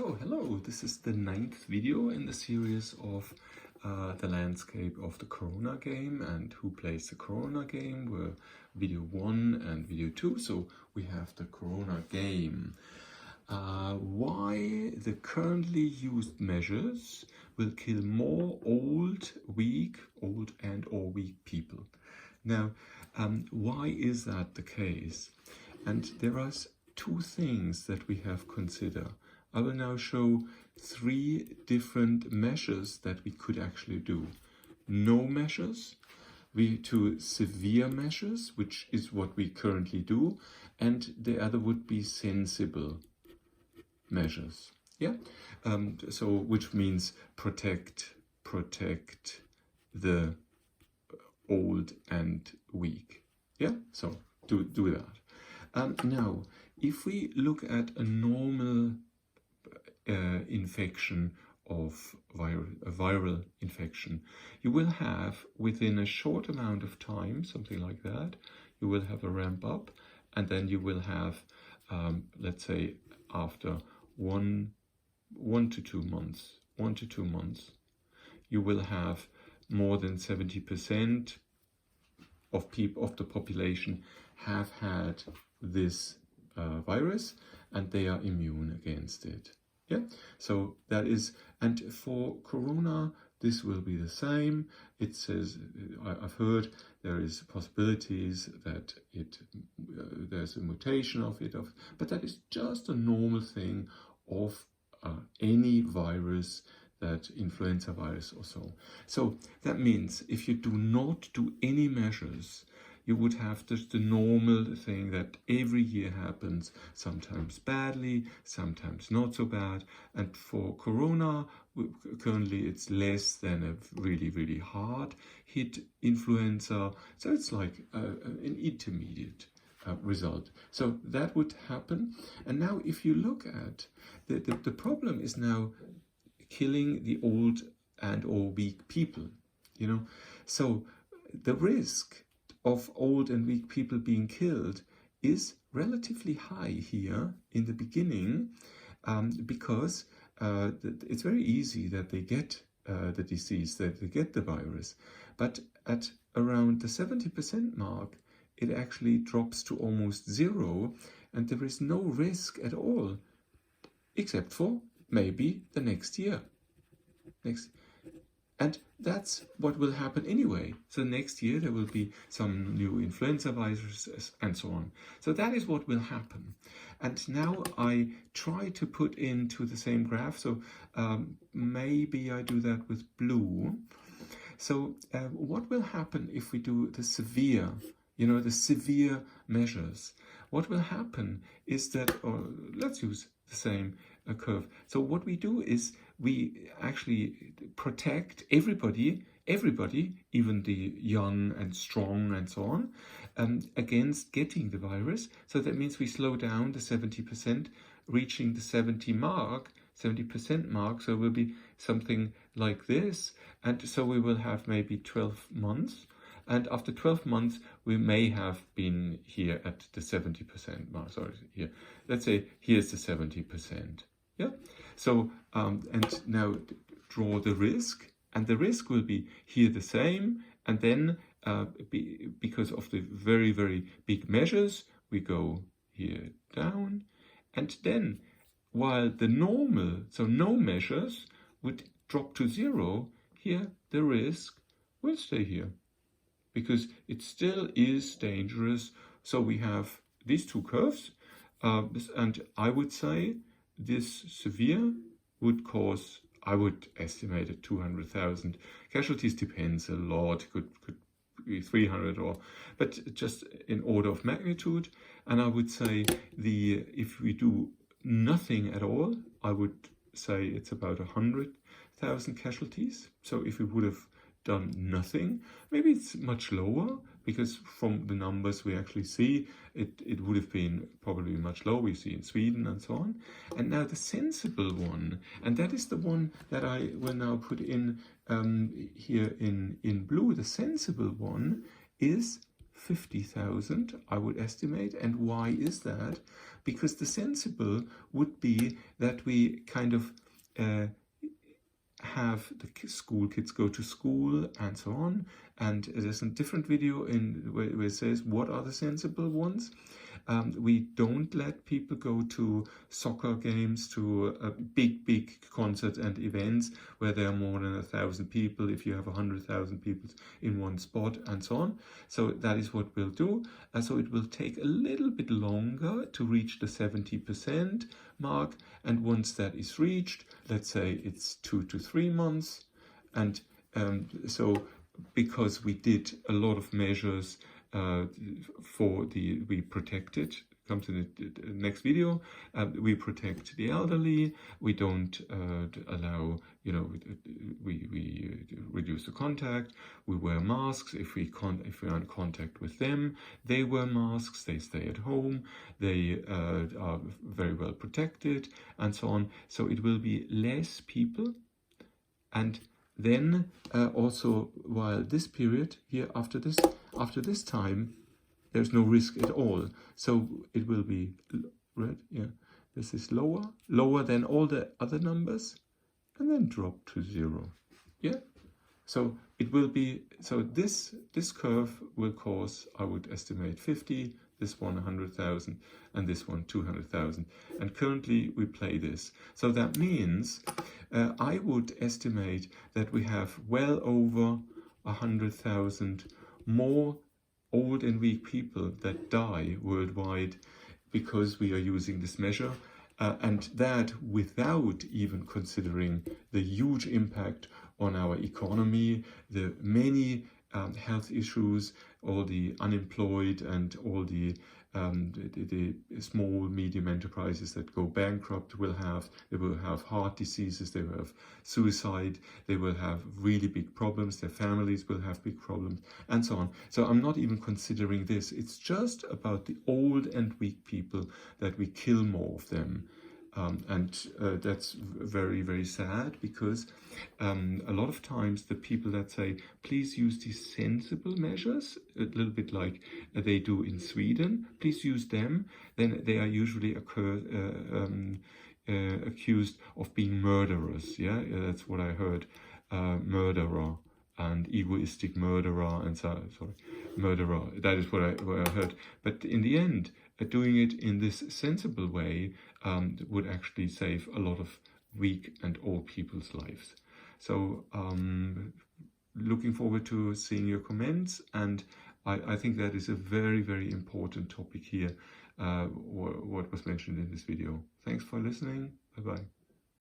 So hello, this is the 9th video in the series of the landscape of the Corona game and who plays the Corona game. We're video 1 and video 2, so we have the Corona game. Why the currently used measures will kill more old and or weak people. Now, why is that the case? And there are two things that we have consider. I will now show 3 different measures that we could actually do. No measures, to severe measures, which is what we currently do, and the other would be sensible measures. Yeah, so which means protect the old and weak. Yeah, so do that. Now, if we look at a normal infection of a viral infection, you will have within a short amount of time, something like that, you will have a ramp up, and then you will have, let's say, after one to two months, you will have more than 70% of the population have had this virus, and they are immune against it. Yeah, so that is, and for Corona, this will be the same. It says, I've heard there is possibilities that there's a mutation of it, but that is just a normal thing of any virus, that influenza virus or so. So that means if you do not do any measures, you would have just the normal thing that every year happens, sometimes badly, sometimes not so bad. And for Corona, currently it's less than a really hard hit influenza. So it's like an intermediate result. So that would happen. And now if you look at, the problem is now killing the old and or weak people, you know. So the risk of old and weak people being killed is relatively high here in the beginning, because it's very easy that they get the disease, that they get the virus. But at around the 70% mark, it actually drops to almost 0, and there is no risk at all, except for maybe the next year. And that's what will happen anyway. So next year there will be some new influenza viruses and so on. So that is what will happen. And now I try to put into the same graph. So maybe I do that with blue. So what will happen if we do the severe, the severe measures? What will happen is that, or let's use the same curve. So what we do is we actually protect everybody, even the young and strong and so on, against getting the virus. So that means we slow down the 70%, reaching the 70% mark. So it will be something like this. And so we will have maybe 12 months. And after 12 months, we may have been here at the 70% mark. Sorry, here. Let's say here's the 70%. Yeah. So, and now draw the risk. And the risk will be here the same. And then, because of the very big measures, we go here down. And then, while the normal, so no measures, would drop to 0, here the risk will stay here, because it still is dangerous. So we have these two curves, and I would say this severe would cause, I would estimate at 200,000 casualties. Depends a lot, could be 300 but just in order of magnitude. And I would say if we do nothing at all, I would say it's about 100,000 casualties. So if we would have done nothing, maybe it's much lower, because from the numbers we actually see, it would have been probably much lower. We see in Sweden and so on. And now the sensible one, and that is the one that I will now put in here in blue. The sensible one is 50,000, I would estimate. And why is that? Because the sensible would be that we kind of have the school kids go to school and so on. And there's a different video where it says what are the sensible ones. We don't let people go to soccer games, to big concerts and events where there are more than 1,000 people, if you have 100,000 people in one spot and so on. So that is what we'll do. So it will take a little bit longer to reach the 70% mark. And once that is reached, let's say it's 2 to 3 months. And so because we did a lot of measures we protected, come to the next video, we protect the elderly, we don't allow, we reduce the contact, we wear masks, if we're in contact with them, they wear masks, they stay at home, they are very well protected, and so on. So it will be less people. And then also, while this period here, after this time, there's no risk at all. So it will be red, yeah. This is lower than all the other numbers, and then drop to 0. Yeah. So it will be, so this curve will cause, I would estimate 50, this one 100,000, and this one 200,000. And currently we play this. So that means I would estimate that we have well over 100,000 more old and weak people that die worldwide because we are using this measure. And that without even considering the huge impact on our economy, the many health issues, all the unemployed and all the small, medium enterprises that go bankrupt they will have heart diseases, they will have suicide, they will have really big problems, their families will have big problems, and so on. So I'm not even considering this. It's just about the old and weak people that we kill more of them. That's very, very sad, because a lot of times the people that say, please use these sensible measures, a little bit like they do in Sweden, please use them, then they are usually accused of being murderers. Yeah, that's what I heard, murderer and egoistic murderer, and murderer. That is what I heard. But in the end, doing it in this sensible way would actually save a lot of weak and old people's lives. So looking forward to seeing your comments, and I think that is a very, very important topic here, what was mentioned in this video. Thanks for listening. Bye-bye.